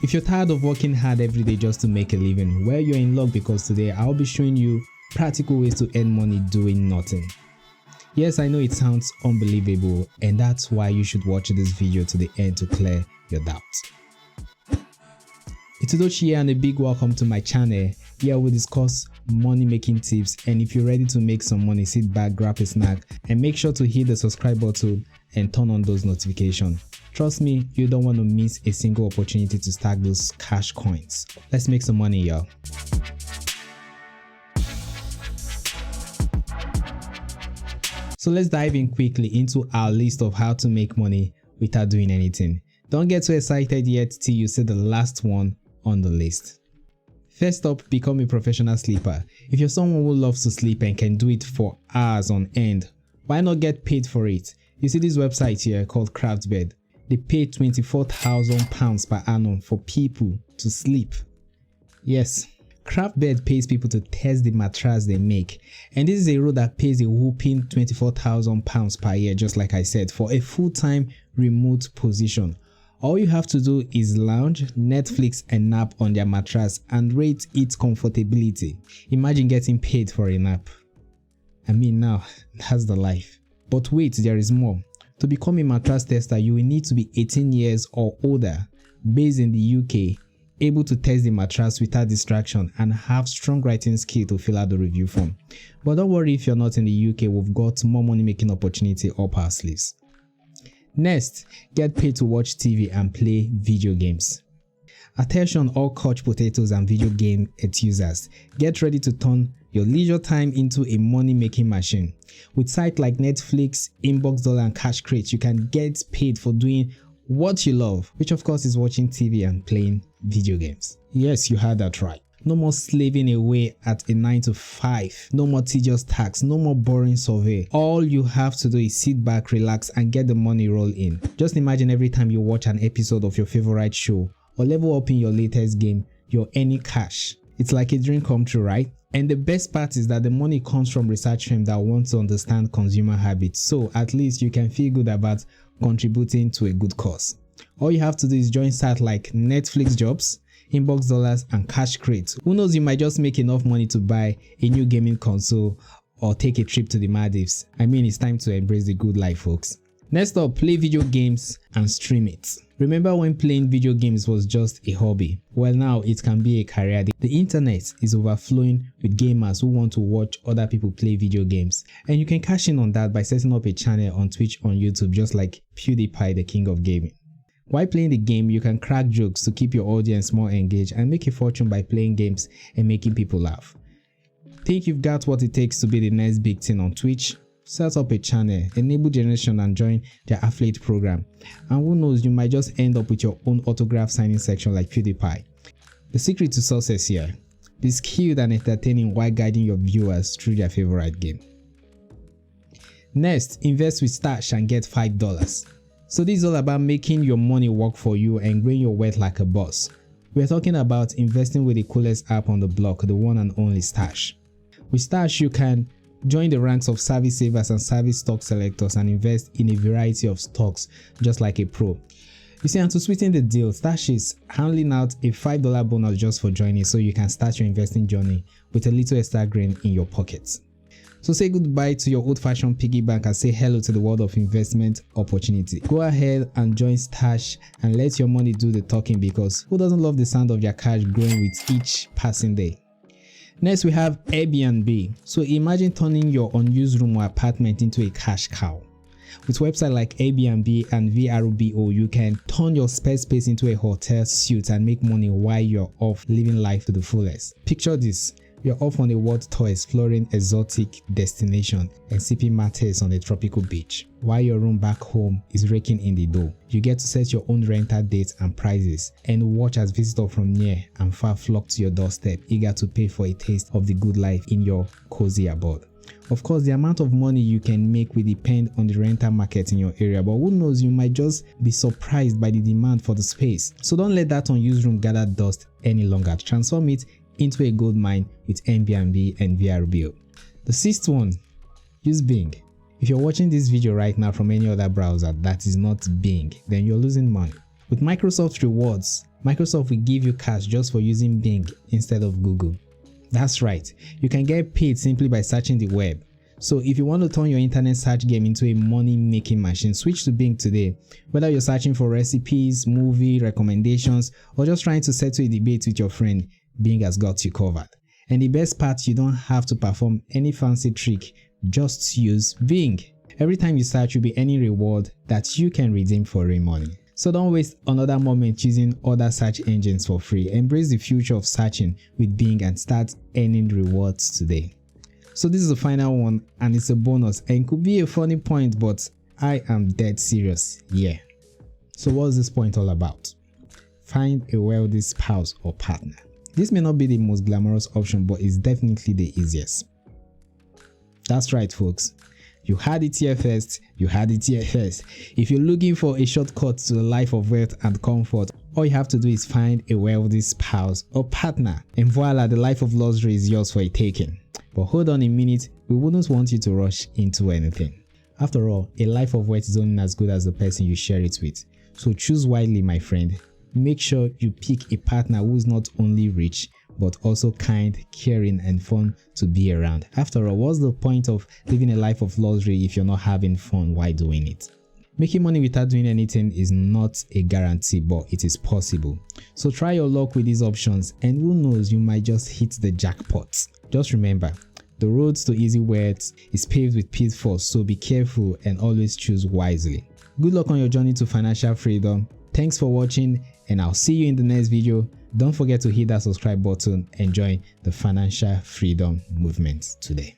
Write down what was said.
If you're tired of working hard every day just to make a living, well, you're in luck, because today I'll be showing you practical ways to earn money doing nothing. Yes, I know it sounds unbelievable, and that's why you should watch this video to the end to clear your doubts. It's Udochi here, and a big welcome to my channel. Here we'll discuss money making tips, and if you're ready to make some money, sit back, grab a snack, and make sure to hit the subscribe button and turn on those notifications. Trust me, you don't want to miss a single opportunity to stack those cash coins. Let's make some money, y'all. So let's dive in quickly into our list of how to make money without doing anything. Don't get too excited yet till you see the last one on the list. First up, become a professional sleeper. If you're someone who loves to sleep and can do it for hours on end, why not get paid for it? You see this website here called Craftbed. They pay £24,000 per annum for people to sleep. Yes, Craftbed pays people to test the mattress they make, and this is a role that pays a whopping £24,000 per year, just like I said, for a full-time remote position. All you have to do is lounge, Netflix and nap on their mattress and rate its comfortability. Imagine getting paid for a nap. I mean, now, that's the life. But wait, there is more. To become a mattress tester, you will need to be 18 years or older, based in the UK, able to test the mattress without distraction, and have strong writing skill to fill out the review form. But don't worry if you're not in the UK, we've got more money making opportunity up our sleeves. Next, get paid to watch TV and play video games. Attention all couch potatoes and video game enthusiasts, get ready to turn your leisure time into a money making machine. With sites like Netflix, Inbox Dollar and Cash Crate, you can get paid for doing what you love, which of course is watching TV and playing video games. Yes, you heard that right. No more slaving away at a 9 to 5, no more tedious tasks, no more boring survey. All you have to do is sit back, relax and get the money roll in. Just imagine every time you watch an episode of your favorite show or level up in your latest game, you're earning cash. It's like a dream come true, right? And the best part is that the money comes from research firms that want to understand consumer habits, so at least you can feel good about contributing to a good cause. All you have to do is join sites like Netflix Jobs, Inbox Dollars and Cash Crate. Who knows, you might just make enough money to buy a new gaming console or take a trip to the Maldives. I mean, it's time to embrace the good life, folks. Next up, play video games and stream it. Remember when playing video games was just a hobby? Well, now it can be a career. The internet is overflowing with gamers who want to watch other people play video games, and you can cash in on that by setting up a channel on Twitch on YouTube, just like PewDiePie, the king of gaming. While playing the game, you can crack jokes to keep your audience more engaged and make a fortune by playing games and making people laugh. Think you've got what it takes to be the next big thing on Twitch? Set up a channel, enable generation and join their affiliate program. And who knows, you might just end up with your own autograph signing section like PewDiePie. The secret to success here: be skilled and entertaining while guiding your viewers through their favorite game. Next, invest with Stash and get $5. So this is all about making your money work for you and growing your wealth like a boss. We're talking about investing with the coolest app on the block, the one and only Stash. With Stash, you can join the ranks of savvy savers and savvy stock selectors and invest in a variety of stocks just like a pro. You see, and to sweeten the deal, Stash is handing out a $5 bonus just for joining, so you can start your investing journey with a little extra grain in your pockets. So say goodbye to your old-fashioned piggy bank and say hello to the world of investment opportunity. Go ahead and join Stash and let your money do the talking, because who doesn't love the sound of their cash growing with each passing day? Next, we have Airbnb. So imagine turning your unused room or apartment into a cash cow. With websites like Airbnb and VRBO, you can turn your spare space into a hotel suite and make money while you're off living life to the fullest. Picture this: you're off on a world tour exploring exotic destinations and sipping mates on a tropical beach, while your room back home is raking in the dough. You get to set your own rental dates and prices and watch as visitors from near and far flock to your doorstep, eager to pay for a taste of the good life in your cozy abode. Of course, the amount of money you can make will depend on the rental market in your area, but who knows, you might just be surprised by the demand for the space. So don't let that unused room gather dust any longer. Transform it into a gold mine with Airbnb and VRBO. The sixth one, use Bing. If you're watching this video right now from any other browser that is not Bing, then you're losing money. With Microsoft Rewards, Microsoft will give you cash just for using Bing instead of Google. That's right, you can get paid simply by searching the web. So if you want to turn your internet search game into a money-making machine, switch to Bing today. Whether you're searching for recipes, movie recommendations, or just trying to settle a debate with your friend, Bing has got you covered. And the best part, you don't have to perform any fancy trick, just use Bing. Every time you search, you'll be earning reward that you can redeem for real money. So don't waste another moment choosing other search engines for free. Embrace the future of searching with Bing and start earning rewards today. So this is the final one and it's a bonus and it could be a funny point, but I am dead serious. Yeah. So what's this point all about? Find a wealthy spouse or partner. This may not be the most glamorous option, but it's definitely the easiest. That's right, folks. You had it here first, you had it here first. If you're looking for a shortcut to a life of wealth and comfort, all you have to do is find a wealthy spouse or partner. And voila, the life of luxury is yours for a taking. But hold on a minute, we wouldn't want you to rush into anything. After all, a life of wealth is only as good as the person you share it with. So choose wisely, my friend. Make sure you pick a partner who is not only rich, but also kind, caring, and fun to be around. After all, what's the point of living a life of luxury if you're not having fun while doing it? Making money without doing anything is not a guarantee, but it is possible. So try your luck with these options, and who knows, you might just hit the jackpot. Just remember, the road to easy wealth is paved with pitfalls, so be careful and always choose wisely. Good luck on your journey to financial freedom. Thanks for watching, and I'll see you in the next video. Don't forget to hit that subscribe button and join the financial freedom movement today.